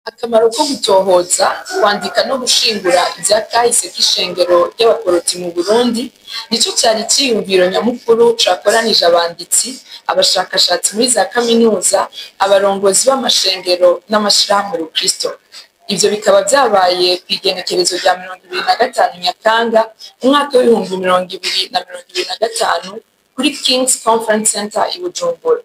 Akamaro ko gutohoza, kwandika no gushingura ivya kahise k'ishengero ry'abaporoti mu Burundi nico cari ciyumviro nyamukuru cakoranije abanditsi, abashakashatsi muri za kaminuza, abarongozi b'amashengero n'amashirahamwe rukristo. Ivyo bikaba vyabaye kw'igenekerezo rya 25 Nyakanga umwaka w'2025 kuri King's Conference Center i Bujumbura.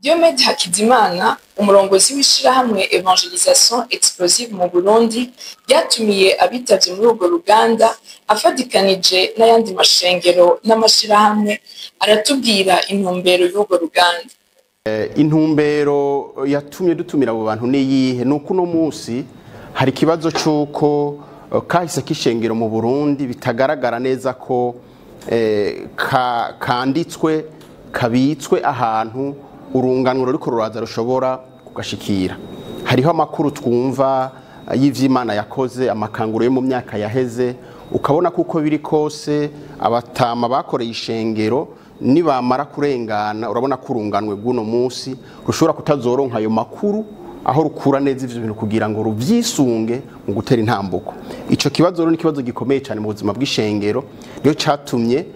Diomede Hakizimana, umurongozi w'ishirahamwe Evangelisation Explosive mu Burundi, yatumiye abitavye muri urwo ruganda afadikanije n'ayandi mashengero n'amashirahamwe, aratubwira intumbero y'urwo ruganda. Intumbero yatumye dutumira abo bantu niyihe nuko no munsi hari kibazo cyuko kahise k'ishengero mu Burundi bitagaragara neza ko kanditswe kabitswe ahantu urunganuro riko ruraza rushobora kugashikira. Hariho amakuru twumva y'ivy'Imana yakoze, amakanguro yo mu myaka yaheze, ukabona kuko biri kose abatama bakoreye ishengero nibamara kurengana urabona ko urunganwe bw'uno munsi rushobora kutazoronka ayo makuru aho rukura neza ivyo bintu kugira ngo ruvyisunge mu gutera intambuko. Ico kibazo rero ni kibazo gikomeye cyane mu buzima bw'ishengero, niyo catumye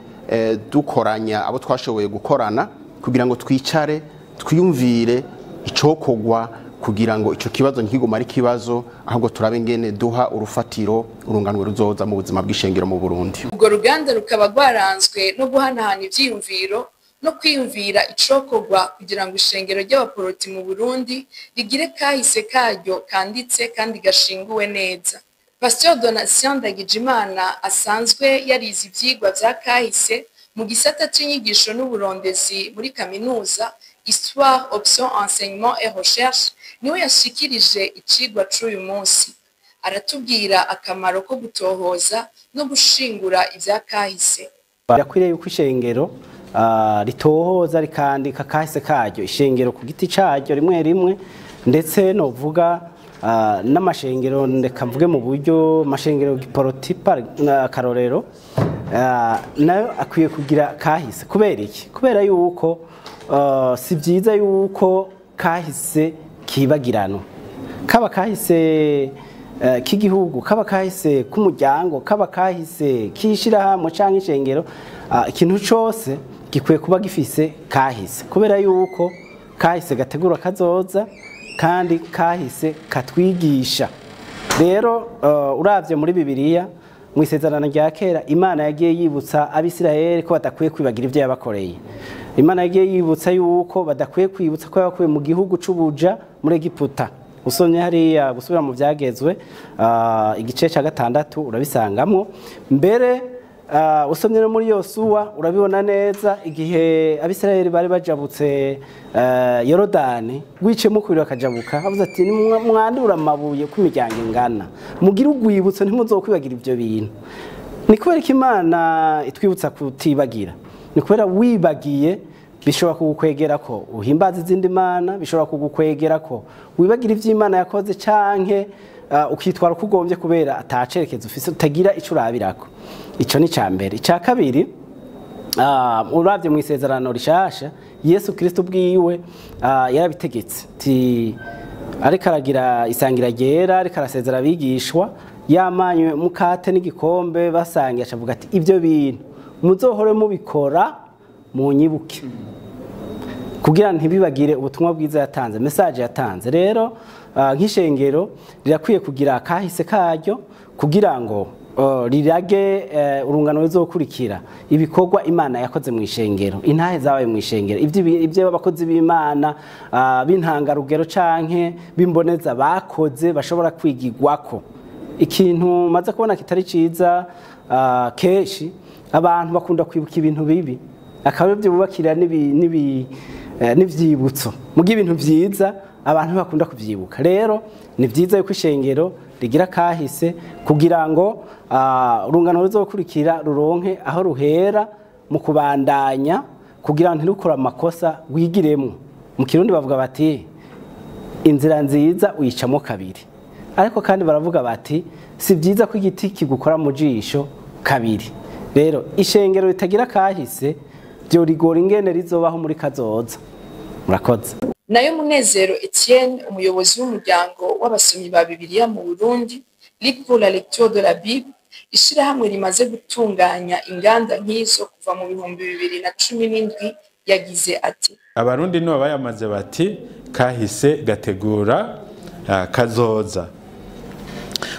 dukoranya abo twashoboye gukorana kugira ngo twicare twiyumvire icokogwa kugira ngo ico kibazo nkiguma ari kibazo, ahubwo turabe ngene duha urufatiro urunganwe ruzoza mu buzima bw'ishengero mu Burundi. Urwo ruganda rukaba rwaranzwe no guhanahana ivyiyumviro no kwiyumvira icokogwa kugira ngo ishengero ry'abaporoti mu Burundi rigire kahise karyo kanditse kandi gashinguwe neza. Pasteur Donatien Ndagijimana asanzwe yarize ivyigwa vya kahise mu gisata c'inyigisho n'uburondezi muri kaminuza Histoire, Option, Enseignement et Recherche, niwe yashikirije icigwa c'uyu munsi. Aratubwira akamaro ko gutohoza no gushingura ivya kahise. Birakwiriye yuko ishengero ritohoza rikandika kahise karyo, ishengero ku giti caryo rimwe rimwe, ndetse novuga n'amashengero ndeka mvuge mu buryo mashengero giportipa karorero nayo akwiye kugira kahise. Kubera iki? Kubera yuko si byiza yuko kahise kibagirano, kaba kahise k'igihugu, kaba kahise k'umuryango, kaba kahise k'ishirahamwe canke ishengero, ikintu cose gikwiye kuba gifise kahise, kubera yuko kahise gategura kazoza kandi kahise katwigisha. Rero uravye muri Bibiliya mu isezerano rya kera, Imana yagiye yibutsa Abisirayeli ko badakwiye kwibagira ivyo yabakoreye. Imana yagiye yibutsa yuko badakwiye kwibutsa ko yabakuye mu gihugu c'ubuja muri Egiputa. Usomye hariya gusubira mu vyagezwe igice ca 6 urabisangamwo. Mbere usomye no muri Yosuwa urabibona neza igihe Abisirayeli bari bajabutse Yorodani, gwicemo kuri bakajabuka, avuze ati mwandura amabuye ku miryango ingana, mugira ugwibutso ntimuzokwibagira ivyo bintu. Ni kubera ko Imana itwibutsa kutibagira, ni kubera wibagiye bishobora kugukwegera ko uhimbaza izindi mana, bishobora kugukwegera ko wibagira ivy'Imana yakoze canke ukitwara kugombye kubera atacerekezo ufise utagira ico urabirako. Ico ni cambere. Ica kabiri, uravye mu isezerano rishasha Yesu Kristo bwiwe yarabitegetse ti ariko aragira isangira ryera, ariko arasezera abigishwa, yamanywe mukate n'igikombe basangiye, acavuga ati ivyo bintu muzohore mubikora mu nyibuke, kugira ntibibagire ubutumwa bwiza yatanze, message yatanze. Rero nk'ishengero rirakwiye kugira kahise karyo kugira ngo rirage urungano ruzokurikira ibikorwa Imana yakoze mu ishengero, intahe zabaye mu ishengero, ivyo abakozi b'Imana b'intangarugero canke bimboneza bakoze bashobora kwigirwako. Ikintu maze kubona kitari ciza keshi, abantu bakunda kwibuka ibintu bibi, akaba byo bubakira n'ivyibutso mugi ibintu vyiza abantu bakunda kuvyibuka. Rero ni vyiza yuko ishengero rigira kahise kugira ngo urungano ruzokurikira ruronke aho ruhera mu kubandanya, kugira ngo ntirukore amakosa wigiremo. Mu Kirundi bavuga bati inzira nziza uyicamo kabiri, ariko kandi baravuga bati si vyiza ko igiti kigukora mu jisho kabiri. Rero ishengero ritagira kahise byo rigora ingene rizobaho muri kazoza. Murakoze. nayo Munezero Etienne umuyobozi w'umuryango w'abasomyi ba Bibiliya mu Burundi Ligue pour la lecture de la Bible ishirahamwe rimaze gutunganya inganda nk'izo kuva mu 2017 yagize ati abarundi nibo bayamaze bati kahise gategura kazoza.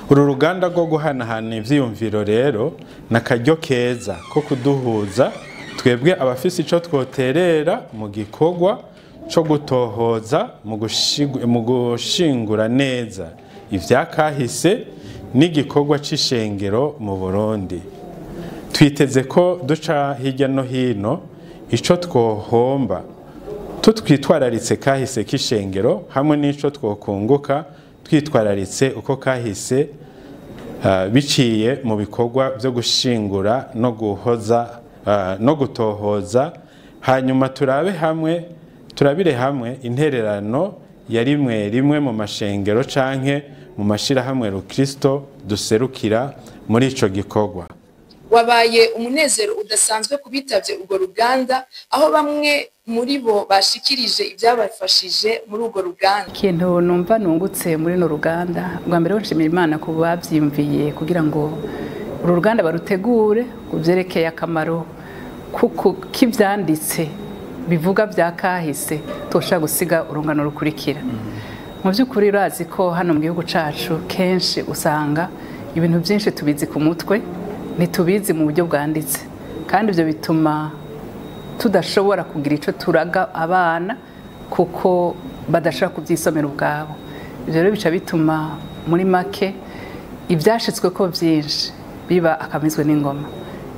Uru ruganda rwo guhanahana ivyiyumviro rero nakaryo keza ko kuduhuza twebwe abafise ico twoterera mu gikorwa co gutohoza mu gushingura neza ivyakahise n'igikorwa c'ishengero mu Burundi. Twiteze ko duca hirya no hino ico twohomba tutwitwararitse kahise k'ishengero hamwe n'ico twokunguka twitwararitse uko kahise biciye mu bikorwa byo gushingura no guhoza no gutohoza, hanyuma turabire hamwe intererano ya rimwe mu mashengero canke mu mashirahamwe Rukristo duserukira muri ico gikorwa. Wabaye umunezero udasanzwe kubitavye urwo ruganda, aho bamwe muri bo bashikirije ibyabafashije muri urwo ruganda. Ikintu numva nungutse muri no ruganda, bwa mbere nshimira Imana ko bavyimviye kugira ngo uru ruganda barutegure kuvyerekeye akamaro kuko kivyanditse bivuga bya kahise tosha gusiga urungano rukurikira. Mu by'ukuri urazi ko hano mu gihugu cacu kenshi usanga ibintu byinshi tubizi ku mutwe ntitubizi mu buryo bwanditse, kandi ibyo bituma tudashobora kugira ico turaga abana kuko badashaka kubyisomera ubwabo. Ibyo rero bica bituma muri make ibyashitswe ko byinshi biba akamizwe n'ingoma.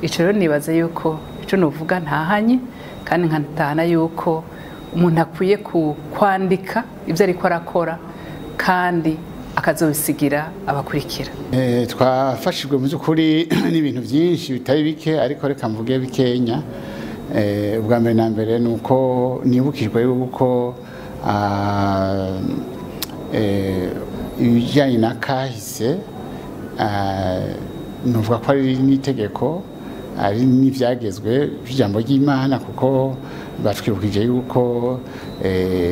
Ico rero nibaza yuko ico novuga ntahanye, kandi nkantana yuko umuntu akwiye kwandika ibyo ariko arakora kandi akazobisigira abakurikira. Twafashijwe mu by'ukuri n'ibintu byinshi bitari bike, ariko reka mvuge bikenya. Ubwa mbere na mbere ni uko nibukijwe yuko ibijyanye na kahise nuvuga ko ari n'itegeko, ari n'ibyagezwe by'ijambo ry'Imana, kuko batwibukije yuko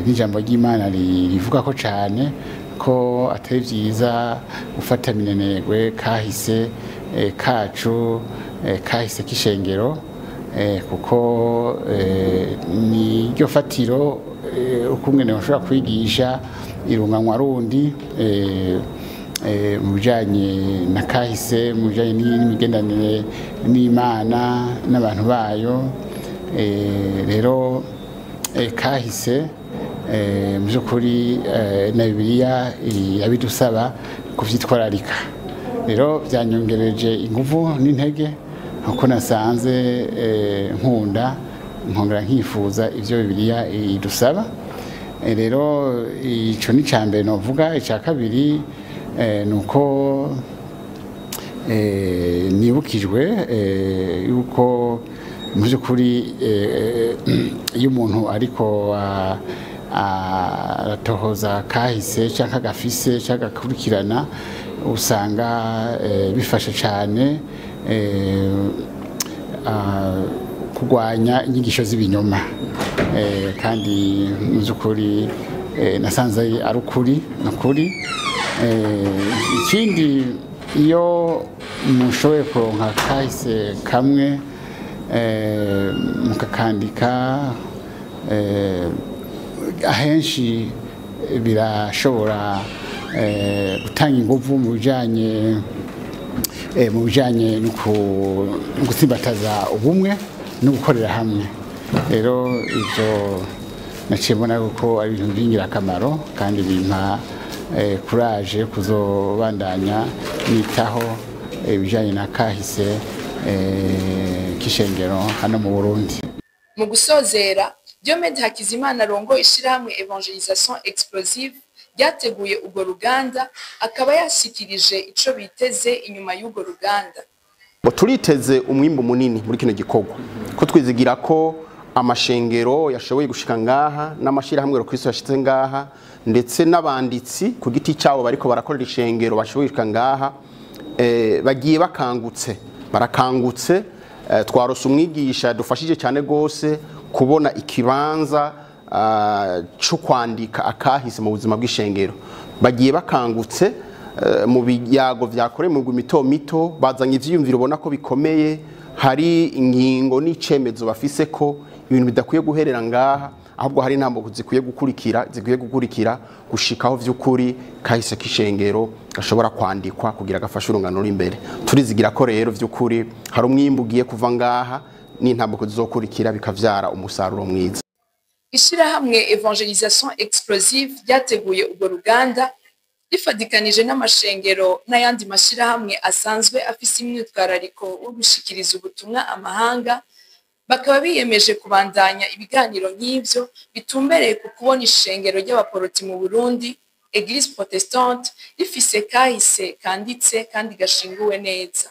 n'ijambo ry'Imana rivuga ko cyane ko atari byiza gufata minenegwe kahise kacu, kahise k'ishengero, kuko ni ryo fatiro ukungene bashobora kwigisha irunganwa rundi mu bijanye na kahise, mu bijanye n'imigendanire n'Imana n'abantu bayo. Rero kahise mu by'ukuri na Bibiliya yabidusaba kuvyitwararika. Rero byanyongereje inguvu n'intege kuko nasanze nkongera nkifuza ivyo Bibiliya idusaba. Rero ico ni cambere novuga. Ica kabiri nuko nibukijwe yuko mu by'ukuri iyo umuntu ariko aratohoza kahise cyangwa gafise cyangwa gakurikirana, usanga bifasha cyane kurwanya inyigisho z'ibinyoma, kandi mu by'ukuri nasanze ari ukuri n'ukuri. Ikindi, iyo mushoboye kuronka kahise kamwe mukakandika, ahenshi birashobora gutanga inguvu mu bijanye no gutsimbataza ubumwe no gukorera hamwe. Rero ivyo naciye mbona ko ari ibintu by'ingirakamaro, kandi bimpa kuraje kuzobandanya nitaho ibijanye na kahise k'ishengero hano mu Burundi. Mu gusozera, Diomede Hakizimana arongoye ishirahamwe Evangelisation Explosive ryateguye urwo ruganda, akaba yashikirije ico biteze inyuma y'urwo ruganda. Turiteze umwimbo munini muri kino gikorwa, ko twizigira ko amashengero yashoboye gushika ngaha n'amashirahamwe Rukristo yashitse ngaha, ndetse n'abanditsi ku giti cyabo bariko barakorera ishengero bashoboye gushika ngaha, bagiye barakangutse. Twarose umwigisha dufashije cyane gose kubona ikibanza cyo kwandika akahise mu buzima bw'ishengero bagiye bakangutse mu biyago vyakorewe mu mito mito bazanye ivyiyumviro ubona ko bikomeye hari ingingo n'icemezo bafise ko ibintu bidakwiye guherera ngaha ahubwo hari intambuko zikwiye gukurikira gushikaho vy'ukuri kahise k'ishengero gashobora kwandikwa kugira gafashe urungano imbere turizigira ko rero vy'ukuri hari umwimbu ugiye kuva ngaha n'intambuko zizokurikira bikavyara umusaruro mwiza. Ishirahamwe Evangelisation Explosive ryateguye urwo ruganda rifadikanije n'amashengero n'ayandi mashirahamwe asanzwe afise imyitwarariko wo gushikiriza ubutumwa amahanga bakaba biyemeje kubandanya ibiganiro nk'ivyo bitumbereye ku kubona ishengero ry'abaporoti mu Burundi Église protestante rifise kahise kanditse kandi gashinguwe neza.